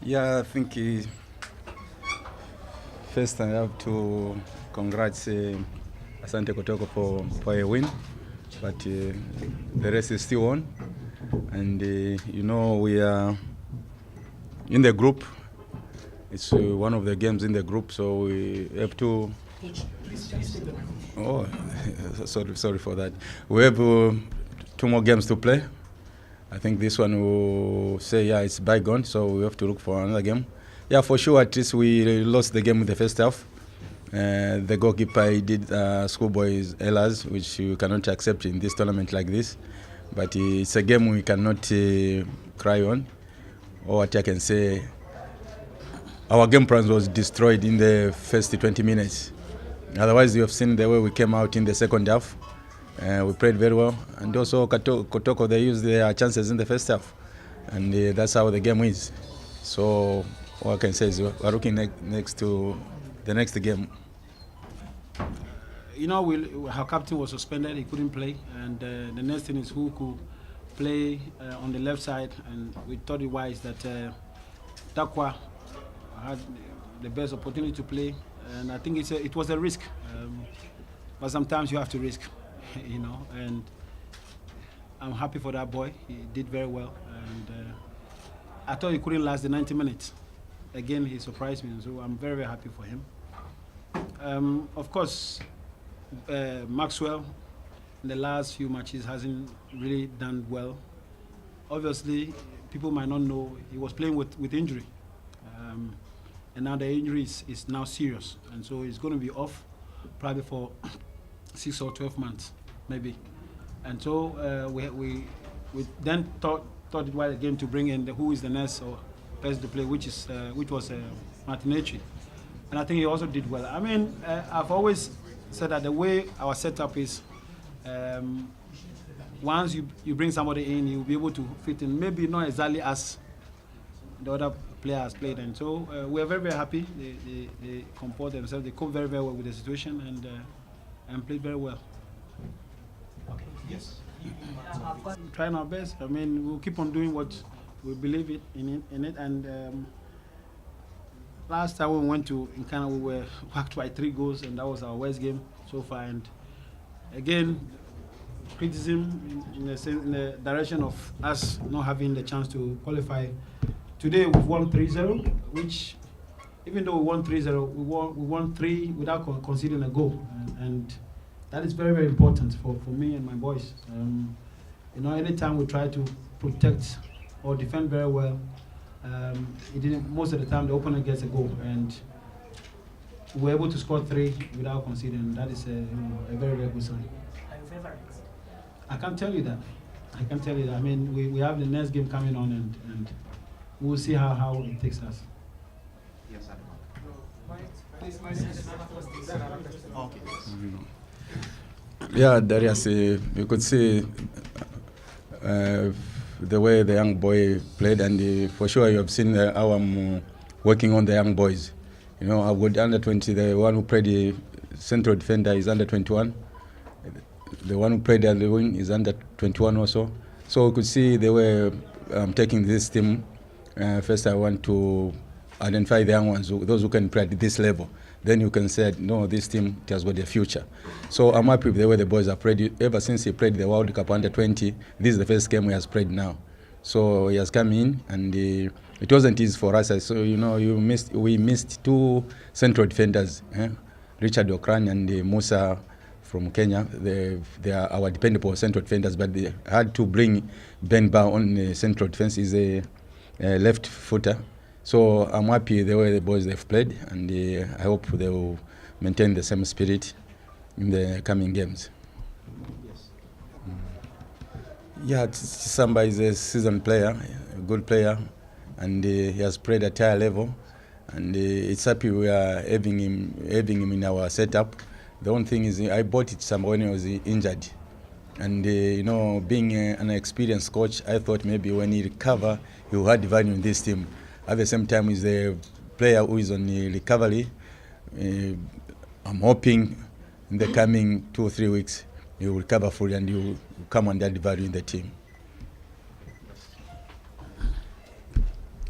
Yeah, I think first I have to congratulate Asante Kotoko for a win, but the rest is still on. And we are in the group. It's one of the games in the group, so we have to. Oh, sorry for that. We have 2 more games to play. I think this one will say, yeah, it's bygone, so we have to look for another game. Yeah, for sure, at least we lost the game in the first half. The goalkeeper did schoolboys errors, which you cannot accept in this tournament like this. But it's a game we cannot cry on. Or what I can say, our game plan was destroyed in the first 20 minutes. Otherwise, you have seen the way we came out in the second half. We played very well. And also, Kotoko, they used their chances in the first half. And that's how the game is. So, what I can say is we're looking next to the next game. Our captain was suspended, he couldn't play. And the next thing is who could play on the left side. And we thought it wise that Takwa had the best opportunity to play. And I think it was a risk. But sometimes you have to risk, and I'm happy for that boy. He did very well. And I thought he couldn't last the 90 minutes. Again, he surprised me, so I'm very, very happy for him. Of course, Maxwell in the last few matches hasn't really done well. Obviously, people might not know he was playing with injury. And now the injury is now serious. And so he's going to be off probably for 6 or 12 months, maybe. And so we then thought it was again to bring in who is the next or person to play, which was Martinelli. And I think he also did well. I mean, I've always said that the way our setup is, once you bring somebody in, you'll be able to fit in. Maybe not exactly as the other player has played. And so we're very, very happy. They comport themselves. They cope very, very well with the situation and played very well. Okay. Yes. Trying our best. I mean, we'll keep on doing what we believe in it. And last time we went to Nkana, we were whacked by 3 goals, and that was our worst game so far. And again, criticism in the direction of us not having the chance to qualify. Today we've won 3-0, which even though we won 3-0, we won 3 without conceding a goal, and that is very, very important for me and my boys. Anytime we try to protect or defend very well, most of the time the opponent gets a goal, and we're able to score 3 without conceding. That is a very, very good sign. Are you favorites? I can't tell you that. I mean, we have the next game coming on, and we'll see how it takes us. Yes, sir. Okay. Yeah, Darius, you could see the way the young boy played, and for sure you have seen how I'm working on the young boys. I've got under 20. The one who played the central defender is under 21. The one who played the wing is under 21 also. So we could see the way I'm taking this team. First, I want to identify the young ones, those who can play at this level. Then you can say, no, this team has got a future. So I'm happy with the way the boys have played. Ever since he played the World Cup under 20, this is the first game he has played now. So he has come in, and it wasn't easy for us. So we missed 2 central defenders, Richard Okran and Musa from Kenya. They are our dependable central defenders, but they had to bring Ben Ba on the central defense. He's a left footer. So I'm happy the way the boys they've played, and I hope they will maintain the same spirit in the coming games. Yes. Yeah, Samba is a seasoned player, a good player, and he has played at higher level, and it's happy we are having him in our setup. The only thing is I bought it Samba when he was injured, and being an experienced coach, I thought maybe when he recover, he will add value in this team. At the same time, he's a player who is on the recovery. I'm hoping in the coming 2 or 3 weeks he will recover fully and he will come and add value in the team.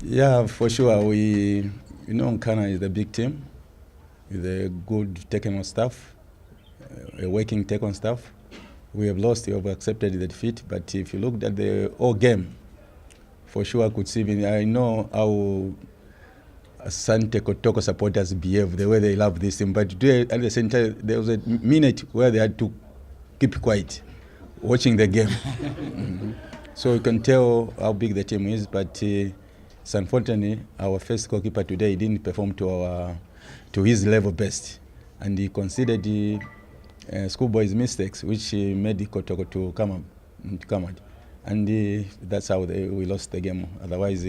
Yeah, for sure. Nkana is a big team with a good technical staff, a working technical staff. We have lost, we have accepted the defeat, but if you looked at the whole game, for sure I could see, I know how Asante Kotoko supporters behave, the way they love this team, but today at the same time, there was a minute where they had to keep quiet, watching the game. So you can tell how big the team is, but it's unfortunately our first goalkeeper today didn't perform to his level best, and he considered the schoolboy's mistakes, which made Kotoko to come out, and that's how we lost the game. Otherwise,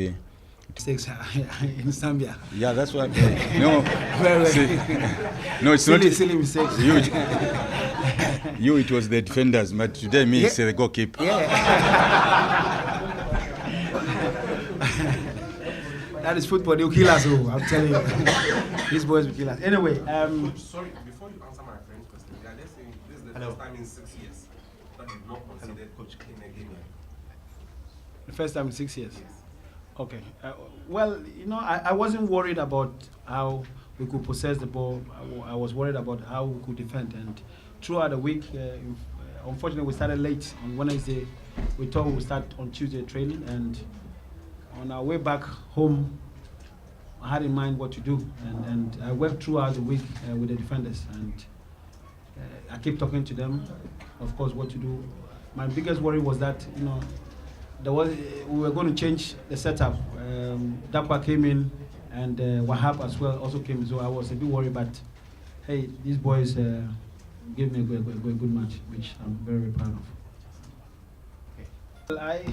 Mistakes in Zambia. yeah, that's what. No, no, it's silly mistakes. It was the defenders, but today it's the goalkeeper. That is football. They'll kill us. Oh, I'm telling you, these boys will kill us. Anyway, sorry, before you answer my friend's question, let's say this is the first time in 6 years that you've not considered coach in a game. the first time in 6 years. Yes. Okay. Well, I wasn't worried about how we could possess the ball. I was worried about how we could defend. And throughout the week, unfortunately, we started late on Wednesday. We thought we would start on Tuesday training. And on our way back home, I had in mind what to do. And I worked throughout the week with the defenders. And I kept talking to them, of course, what to do. My biggest worry was that, we were going to change the setup. Dakwa came in, and Wahab as well also came. So I was a bit worried, but hey, these boys gave me a good match, which I'm very, very proud of. Well, I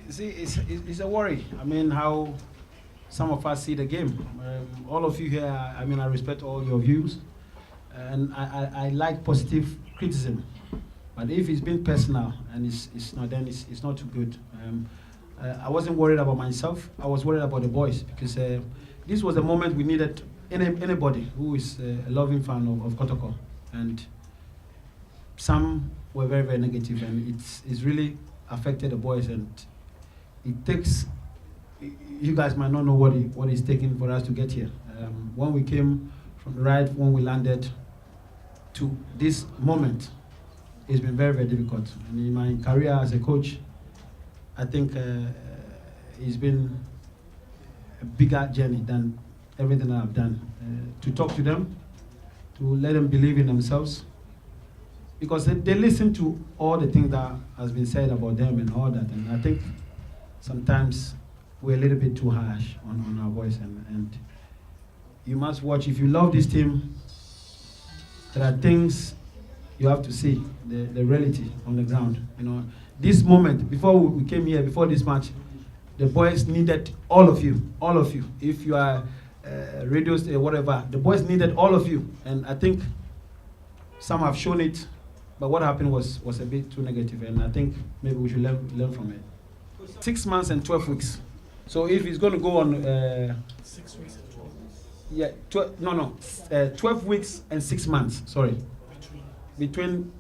see it's a worry. I mean, how some of us see the game. All of you here, I respect all your views, and I like positive criticism. But if it's been personal and it's not, then it's not too good. I wasn't worried about myself. I was worried about the boys, because this was the moment we needed anybody who is a loving fan of Kotoko. And some were very, very negative, and it's really affected the boys. And it takes, you guys might not know what it's taking for us to get here. When we came from the ride, when we landed to this moment, it's been very, very difficult. And in my career as a coach, I think it's been a bigger journey than everything that I've done. To talk to them, to let them believe in themselves, because they listen to all the things that has been said about them and all that. And I think sometimes we're a little bit too harsh on our voice. And you must watch. If you love this team, there are things you have to see, the reality on the ground. This moment, before we came here, before this match, the boys needed all of you. If you are radio, whatever, the boys needed all of you. And I think some have shown it, but what happened was a bit too negative, and I think maybe we should learn from it. 6 months and 12 weeks. So if it's going to go on 6 weeks and 12 weeks. Yeah, 12 weeks and 6 months, sorry. Between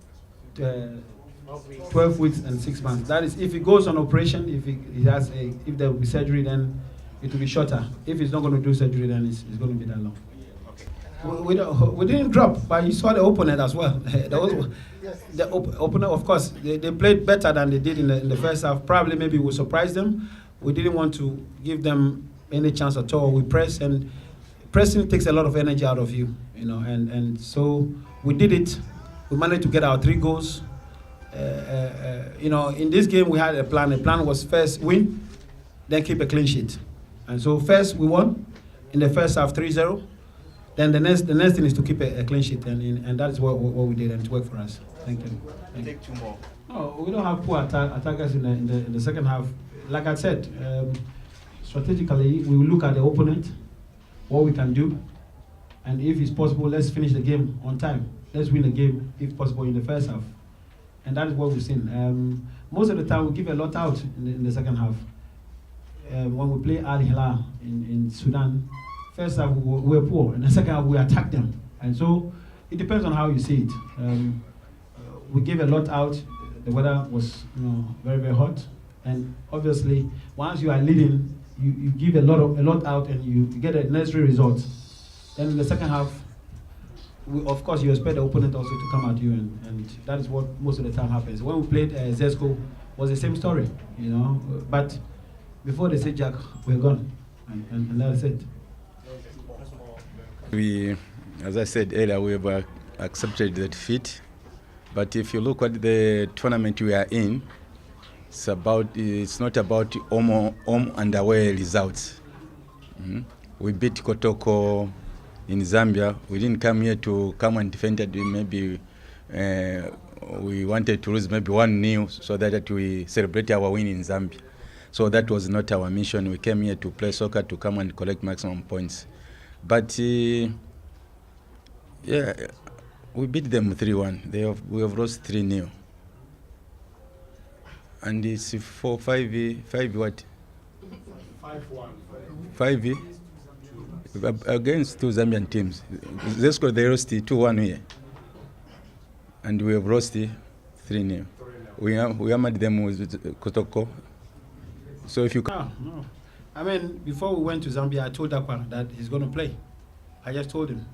12 weeks and 6 months. That is, if he goes on operation, if there will be surgery, then it will be shorter. If he's not going to do surgery, then it's going to be that long. Okay. We didn't drop, but you saw the opponent as well. The opponent, of course, they played better than they did in the first half. Probably, maybe we surprised them. We didn't want to give them any chance at all. We pressed, and pressing takes a lot of energy out of you, and so we did it. We managed to get our 3 goals. In this game we had a plan. The plan was first win, then keep a clean sheet. And so first we won in the first half 3-0. Then the next thing is to keep a clean sheet, and that is what we did, and it worked for us. Thank you. Take 2 more. No, we don't have poor attackers in the second half. Like I said, strategically we will look at the opponent, what we can do, and if it's possible, let's finish the game on time. Let's win the game, if possible, in the first half. And that is what we've seen. Most of the time, we give a lot out in the second half. When we play Al Hilal in Sudan, first half we were poor. In the second half, we attacked them. And so, it depends on how you see it. We gave a lot out. The weather was very, very hot. And obviously, once you are leading, you give a lot out and you get a necessary result. Then in the second half, of course, you expect the opponent also to come at you, and that is what most of the time happens. When we played Zesco, was the same story, you know. But before they say Jack, we're gone, and that's it. We, as I said earlier, we have accepted the defeat. But if you look at the tournament we are in, it's not about home and away results. We beat Kotoko in Zambia. We didn't come here to come and defend it. Maybe we wanted to lose maybe 1-0 so that we celebrate our win in Zambia. So that was not our mission. We came here to play soccer, to come and collect maximum points. But yeah, we beat them 3-1. We have lost 3-0. And it's 5 what? 5 against 2 Zambian teams. Zesco, they lost 2-1 here. And we have lost 3-0. We hammered them with Kotoko. So if you No. I mean, before we went to Zambia, I told Dakwa that he's going to play. I just told him.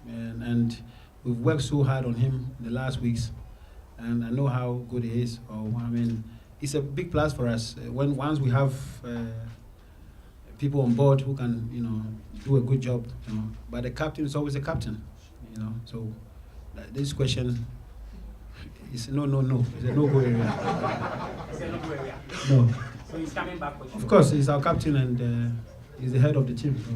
And we've worked so hard on him in the last weeks. And I know how good he is. I mean, it's a big plus for us. Once we have people on board who can, do a good job, But the captain is always a captain, So this question is no. It's a no-go area. It's a no-go area. No. So he's coming back for you. Of course, he's our captain and he's the head of the team. So